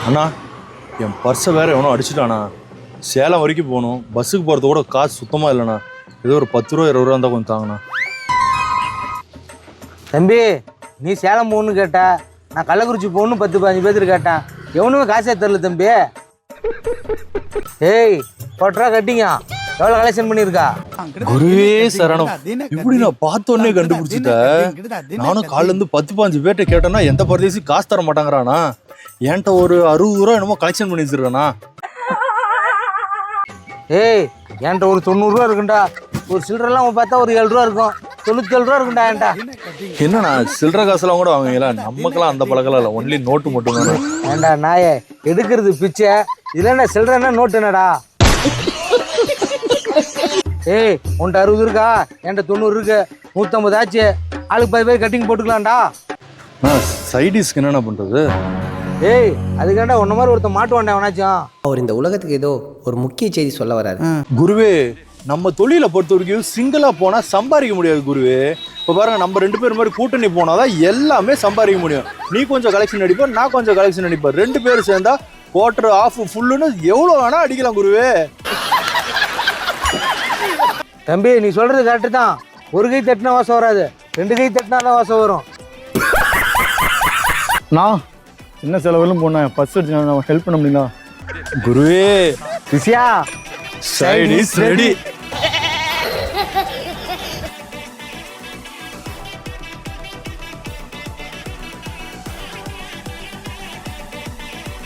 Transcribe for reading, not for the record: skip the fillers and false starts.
அண்ணா என் பர்ஸை வேற எவனோ அடிச்சுட்டாண்ணா. சேலம் வரைக்கும் போகணும். பஸ்ஸுக்கு போகிறது கூட காசு சுத்தமாக இல்லைண்ணா. ஏதோ ஒரு 10 ரூபா 20 ரூபா இருந்தால் கொஞ்சம் தாங்கண்ணா. தம்பி நீ சேலம் போகணுன்னு கேட்ட, நான் கள்ளக்குறிச்சி போகணும் 10-15 பேர்த்து கேட்டேன். எவனுமே காசே தரல தம்பி. ஏய் 10 ரூபா கட்டிங்க. எவ்வளோ கலெக்ஷன் பண்ணியிருக்கா? குருவே சரணம். இப்படி நான் பார்த்தோன்னே கண்டுபிடிச்சிட்டேன். நானும் காலிலேருந்து 10-15 பேர்ட்ட கேட்டேன்னா எந்த பரதேசி காசு தர மாட்டாங்கிறானா. என்கிட்ட ஒரு 60 ரூபா என்னமோ கலெக்ஷன் பண்ணி வச்சிருக்கானா. ஏய் என்கிட்ட ஒரு 90 ரூபா இருக்குண்டா. ஒரு சில்லறெல்லாம் பார்த்தா ஒரு 7 ரூபா இருக்கும். 97 ரூபா இருக்குண்டா என்கிட்ட. என்னண்ணா சில்லற காசுலாம் கூட வாங்குவீங்களா? நமக்கெல்லாம் அந்த பழக்கம் இல்லை. ஒன்லி நோட்டு மட்டும் தானே. ஏண்டா நாயே எடுக்கிறது பிச்சை. இல்லைன்னா சில்லறன்னா நோட்டு என்னடா? ஏய் உன்ட்ட 60 இருக்கா? என்கிட்ட 90 இருக்கு. 150 ஆச்சு. ஆளுக்கு 10 பேர் கட்டிங் போட்டுக்கலாம்டா. சைடிஸ்க்கு என்னென்ன பண்றது? ஏய் அதுக்காண்டா உன்ன மாதிரி ஒருத்தன் மாட்டுவான்டா அவனாச்சும். அவர் இந்த உலகத்துக்கு ஏதோ ஒரு முக்கிய செய்தி சொல்ல வராரு. குருவே நம்ம தொழிலை பொறுத்த வரைக்கும் சிங்கிளா போனா சம்பாதிக்க முடியாது குருவே. இப்போ பாருங்க நம்ம 2 பேர் மாதிரி கூட்டணி போனாதான் எல்லாமே சம்பாதிக்க முடியும். நீ கொஞ்சம் கலெக்ஷன் அடிப்ப, நான் கொஞ்சம் கலெக்ஷன் அடிப்பேன். 2 பேரும் சேர்ந்தா குவார்டர் ஆஃப் ஃபுல்லுன்னு எவ்வளோ வேணா அடிக்கலாம் குருவே. தம்பி நீ சொல்றது கரெக்டு தான். ஒரு கை தட்டினா வாசம் வராது, 2 கை தட்டினா தான் வாசம் வரும். நான் சின்ன செலவுகளும் போனேன். பஸ் அடிச்சு ஹெல்ப் பண்ண முடியுங்களா? குருவே விஷயா சைட் இஸ் ரெடி.